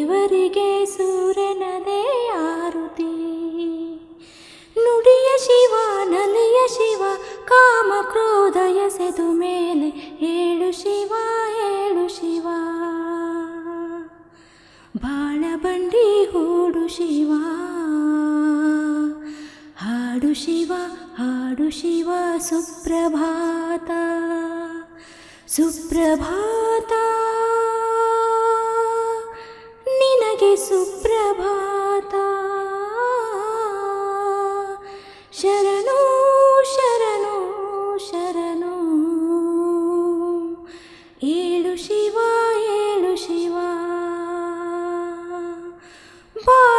ದೇವರಿಗೆ ಸೂರ್ಯನದೇ ಆರುತಿ. ನುಡಿಯ ಶಿವ ನಲಿಯ ಶಿವ ಕಾಮ ಕ್ರೋಧ ಎಸೆದು ಮೇಲೆ ಹೇಳು ಶಿವ ಹೇಳು ಶಿವ. ಬಾಳ ಬಂಡಿ ಹೂಡು ಶಿವ ಹಾಡು ಶಿವ ಹಾಡು ಶಿವ. ಸುಪ್ರಭಾತ ಸುಪ್ರಭಾತ ನಿನಗೆ ಸುಪ್ರಭಾತ. ಶರಣು ಶರಣು ಶರಣು ಏಳು ಶಿವ ಏಳು ಶಿವ. ಬಾ